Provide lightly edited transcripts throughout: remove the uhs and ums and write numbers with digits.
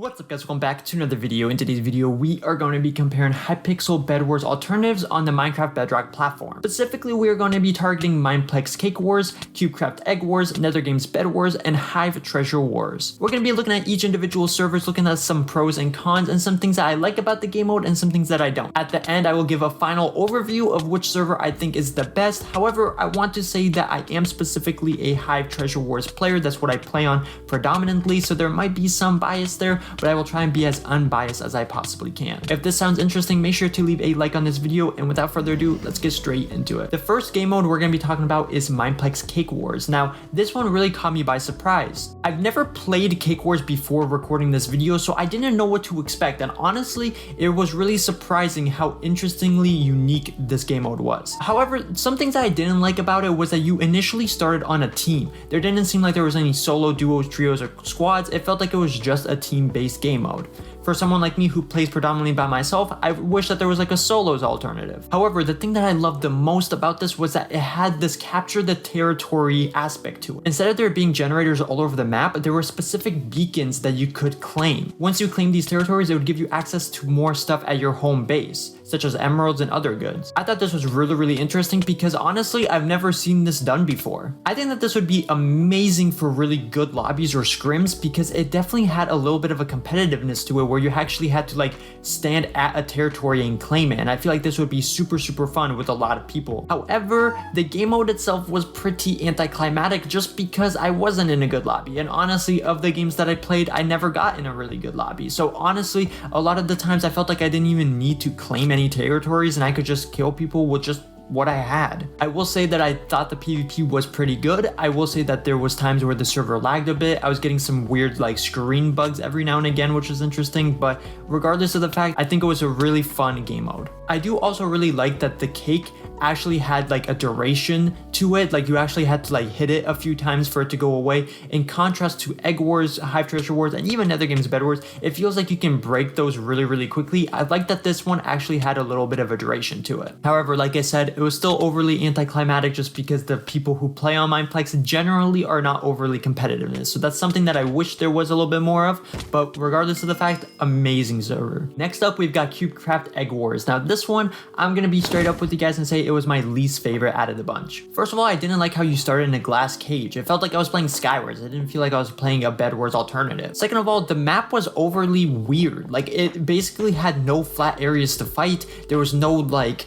What's up guys, welcome back to another video. In today's video, we are going to be comparing Hypixel Bedwars alternatives on the Minecraft Bedrock platform. Specifically, we are going to be targeting Mineplex Cakewars, Cubecraft Eggwars, Nethergames Bedwars, and Hive Treasure Wars. We're going to be looking at each individual servers, looking at some pros and cons, and some things that I like about the game mode and some things that I don't. At the end, I will give a final overview of which server I think is the best. However, I want to say that I am specifically a Hive Treasure Wars player. That's what I play on predominantly, so there might be some bias there, but I will try and be as unbiased as I possibly can. If this sounds interesting, make sure to leave a like on this video, and without further ado, let's get straight into it. The first game mode we're going to be talking about is Mineplex Cakewars. Now, this one really caught me by surprise. I've never played Cakewars before recording this video, so I didn't know what to expect, and honestly, it was really surprising how interestingly unique this game mode was. However, some things that I didn't like about it was that you initially started on a team. There didn't seem like there was any solo, duos, trios, or squads. It felt like it was just a team-based game mode. For someone like me who plays predominantly by myself, I wish that there was like a solos alternative. However, the thing that I loved the most about this was that it had this capture the territory aspect to it. Instead of there being generators all over the map, there were specific beacons that you could claim. Once you claim these territories, it would give you access to more stuff at your home base, such as emeralds and other goods. I thought this was really interesting because honestly, I've never seen this done before. I think that this would be amazing for really good lobbies or scrims because it definitely had a little bit of a competitiveness to it where you actually had to like stand at a territory and claim it, and I feel like this would be super fun with a lot of people. However, the game mode itself was pretty anticlimactic just because I wasn't in a good lobby, and honestly, of the games that I played, I never got in a really good lobby. So honestly, a lot of the times I felt like I didn't even need to claim any territories and I could just kill people with just what I had. I will say that I thought the PvP was pretty good. I will say that there was times where the server lagged a bit. I was getting some weird like screen bugs every now and again, which was interesting, but regardless of the fact, I think it was a really fun game mode. I do also really like that the cake actually had like a duration to it, like you actually had to like hit it a few times for it to go away. In contrast to Egg Wars, Hive Treasure Wars, and even Nethergames Bedwars, it feels like you can break those really quickly. I like that this one actually had a little bit of a duration to it. However, like I said, it was still overly anticlimactic just because the people who play on Mineplex generally are not overly competitiveness. So that's something that I wish there was a little bit more of, but regardless of the fact, amazing server. Next up, we've got Cubecraft Eggwars. Now this one, I'm gonna be straight up with you guys and say it was my least favorite out of the bunch. First of all, I didn't like how you started in a glass cage. It felt like I was playing Skywars. I didn't feel like I was playing a Bedwars alternative. Second of all, the map was overly weird. Like it basically had no flat areas to fight. There was no like,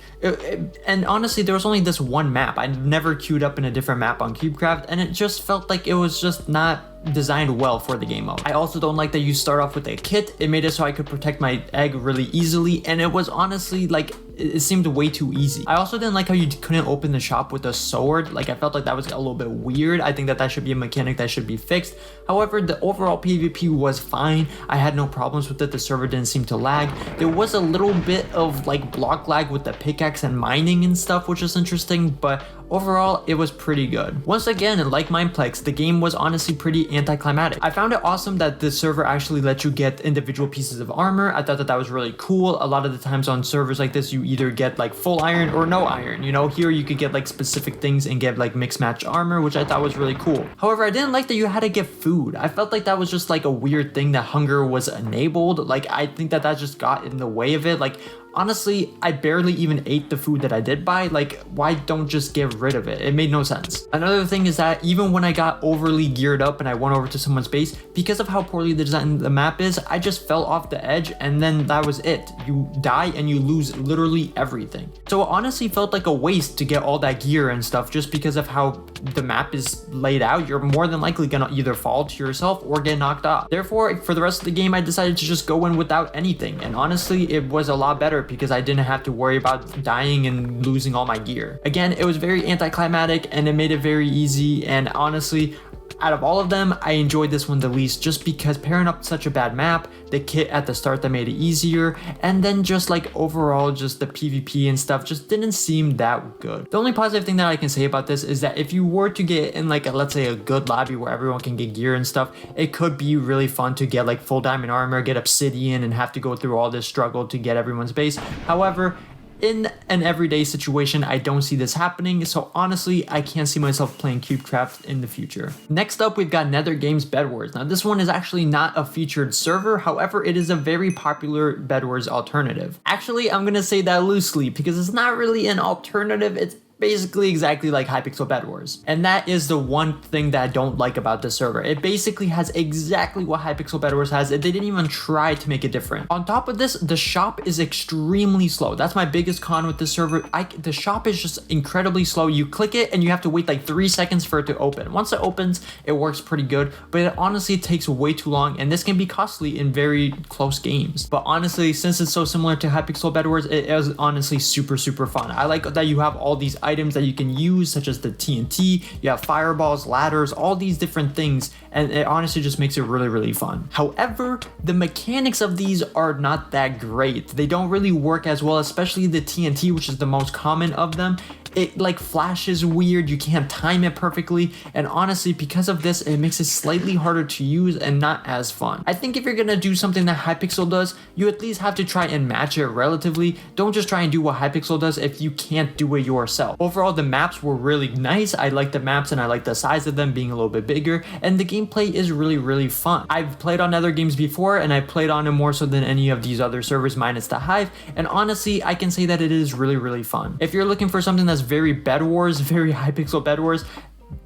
and honestly, there was only this one map. I never queued up in a different map on Cubecraft, and it just felt like it was just not designed well for the game mode. I also don't like that you start off with a kit. It made it so I could protect my egg really easily, and it was honestly like, it seemed way too easy. I also didn't like how you couldn't open the shop with a sword. Like I felt like that was a little bit weird. I think that that should be a mechanic that should be fixed. However, the overall PvP was fine. I had no problems with it. The server didn't seem to lag. There was a little bit of like block lag with the pickaxe and mining and stuff, which is interesting, but overall, it was pretty good. Once again, like Mineplex, the game was honestly pretty anticlimactic. I found it awesome that the server actually let you get individual pieces of armor. I thought that that was really cool. A lot of the times on servers like this, you either get like full iron or no iron. You know, here you could get like specific things and get like mixed match armor, which I thought was really cool. However, I didn't like that you had to get food. I felt like that was just like a weird thing that hunger was enabled. Like I think that that just got in the way of it. Like honestly, I barely even ate the food that I did buy. Like, why don't just get rid of it? It made no sense. Another thing is that even when I got overly geared up and I went over to someone's base, because of how poorly the design of the map is, I just fell off the edge and then that was it. You die and you lose literally everything. So it honestly felt like a waste to get all that gear and stuff just because of how the map is laid out. You're more than likely gonna either fall to yourself or get knocked off. Therefore, for the rest of the game, I decided to just go in without anything. And honestly, it was a lot better because I didn't have to worry about dying and losing all my gear. Again, it was very anticlimactic and it made it very easy, and honestly, out of all of them, I enjoyed this one the least just because pairing up such a bad map, the kit at the start that made it easier, and then just like overall just the PvP and stuff just didn't seem that good. The only positive thing that I can say about this is that if you were to get in like let's say a good lobby where everyone can get gear and stuff, it could be really fun to get like full diamond armor, get obsidian, and have to go through all this struggle to get everyone's base. However, in an everyday situation, I don't see this happening, so honestly, I can't see myself playing Cubecraft in the future. Next up, we've got Nethergames Bedwars. Now, this one is actually not a featured server, however, it is a very popular Bedwars alternative. Actually, I'm gonna say that loosely, because it's not really an alternative, it's basically exactly like Hypixel Bedwars. And that is the one thing that I don't like about this server. It basically has exactly what Hypixel Bedwars has. They didn't even try to make it different. On top of this, the shop is extremely slow. That's my biggest con with this server. The shop is just incredibly slow. You click it and you have to wait like 3 seconds for it to open. Once it opens, it works pretty good, but it honestly takes way too long, and this can be costly in very close games. But honestly, since it's so similar to Hypixel Bedwars, it is honestly super fun. I like that you have all these items that you can use, such as the TNT, you have fireballs, ladders, all these different things, and it honestly just makes it really fun. However, the mechanics of these are not that great. They don't really work as well, especially the TNT, which is the most common of them. It like flashes weird, you can't time it perfectly, and honestly, because of this, it makes it slightly harder to use and not as fun. I think if you're gonna do something that Hypixel does, you at least have to try and match it relatively. Don't just try and do what Hypixel does if you can't do it yourself. Overall, the maps were really nice. I like the maps and I like the size of them being a little bit bigger, and the gameplay is really fun. I've played on other games before, and I played on it more so than any of these other servers minus the Hive, and honestly, I can say that it is really fun. If you're looking for something that's very Bedwars, very Hypixel Bedwars,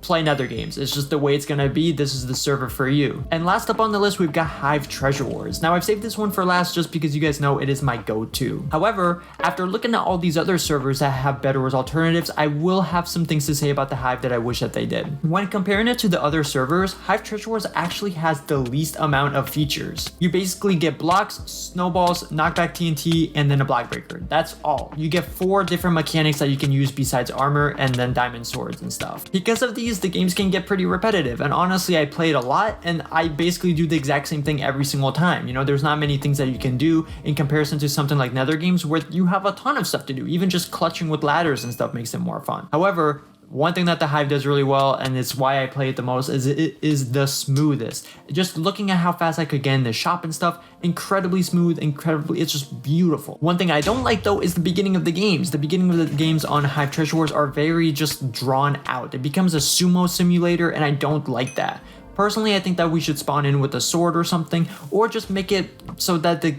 play Nethergames. It's just the way it's gonna be. This is the server for you. And last up on the list, we've got Hive Treasure Wars. Now, I've saved this one for last just because you guys know it is my go-to. However, after looking at all these other servers that have Bedwars alternatives, I will have some things to say about the Hive that I wish that they did. When comparing it to the other servers, Hive Treasure Wars actually has the least amount of features. You basically get blocks, snowballs, knockback TNT, and then a block breaker. That's all. You get 4 different mechanics that you can use besides armor and then diamond swords and stuff. Because of these, the games can get pretty repetitive, and honestly, I played a lot and I basically do the exact same thing every single time. You know, there's not many things that you can do in comparison to something like Nethergames where you have a ton of stuff to do. Even just clutching with ladders and stuff makes it more fun. However, one thing that the Hive does really well, and it's why I play it the most, is it is the smoothest. Just looking at how fast I could get in the shop and stuff, incredibly smooth, it's just beautiful. One thing I don't like though is the beginning of the games. The beginning of the games on Hive Treasure Wars are very just drawn out. It becomes a sumo simulator, and I don't like that. Personally, I think that we should spawn in with a sword or something, or just make it so that the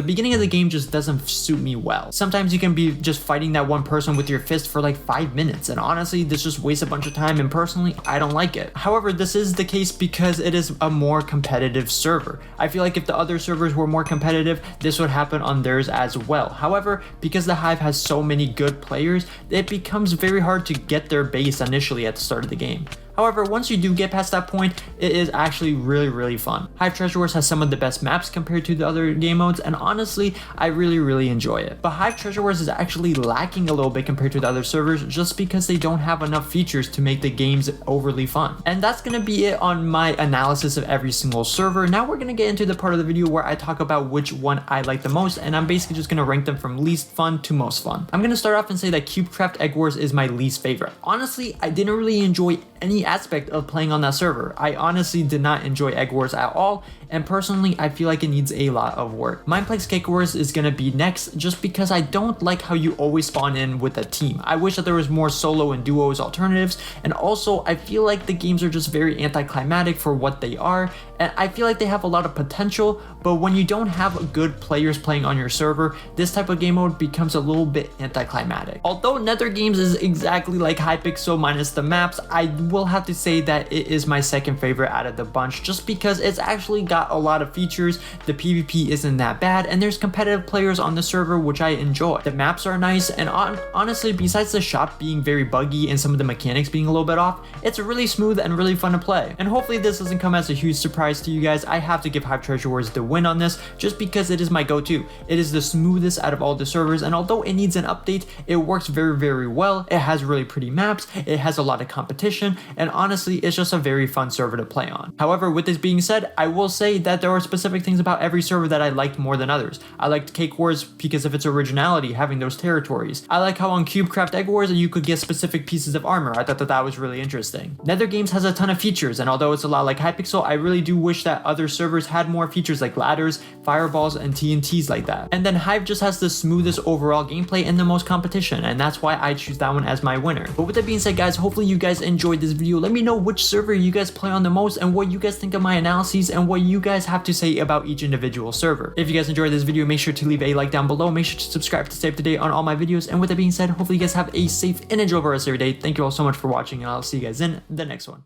beginning of the game just doesn't suit me well. Sometimes you can be just fighting that one person with your fist for like 5 minutes, and honestly, this just wastes a bunch of time, and personally, I don't like it. However, this is the case because it is a more competitive server. I feel like if the other servers were more competitive, this would happen on theirs as well. However, because the Hive has so many good players, it becomes very hard to get their base initially at the start of the game. However, once you do get past that point, it is actually really fun. Hive Treasure Wars has some of the best maps compared to the other game modes, and honestly, I really enjoy it. But Hive Treasure Wars is actually lacking a little bit compared to the other servers just because they don't have enough features to make the games overly fun. And that's gonna be it on my analysis of every single server. Now we're gonna get into the part of the video where I talk about which one I like the most, and I'm basically just gonna rank them from least fun to most fun. I'm gonna start off and say that Cubecraft Eggwars is my least favorite. Honestly, I didn't really enjoy any aspect of playing on that server. I honestly did not enjoy Eggwars at all, and personally, I feel like it needs a lot of work. Mineplex Cakewars is gonna be next just because I don't like how you always spawn in with a team. I wish that there was more solo and duos alternatives, and also I feel like the games are just very anticlimactic for what they are, and I feel like they have a lot of potential, but when you don't have good players playing on your server, this type of game mode becomes a little bit anticlimactic. Although Nethergames is exactly like Hypixel minus the maps, I will have to say that it is my second favorite out of the bunch just because it's actually got a lot of features, the PvP isn't that bad, and there's competitive players on the server which I enjoy. The maps are nice, and honestly, besides the shop being very buggy and some of the mechanics being a little bit off, it's really smooth and really fun to play. And hopefully this doesn't come as a huge surprise to you guys. I have to give Hive Treasure Wars the win on this just because it is my go-to. It is the smoothest out of all the servers, and although it needs an update, it works very well. It has really pretty maps, it has a lot of competition, and honestly, it's just a very fun server to play on. However, with this being said, I will say say that there are specific things about every server that I liked more than others. I liked Cakewars because of its originality, having those territories. I like how on Cubecraft Eggwars you could get specific pieces of armor. I thought that was really interesting. Nethergames has a ton of features, and although it's a lot like Hypixel, I really do wish that other servers had more features like ladders, fireballs, and TNTs like that. And then Hive just has the smoothest overall gameplay and the most competition, and that's why I choose that one as my winner. But with that being said, guys, hopefully you guys enjoyed this video. Let me know which server you guys play on the most and what you guys think of my analyses and what you guys have to say about each individual server. If you guys enjoyed this video, make sure to leave a like down below. Make sure to subscribe to stay up to date on all my videos. And with that being said, hopefully you guys have a safe and enjoyable rest of your day. Thank you all so much for watching, and I'll see you guys in the next one.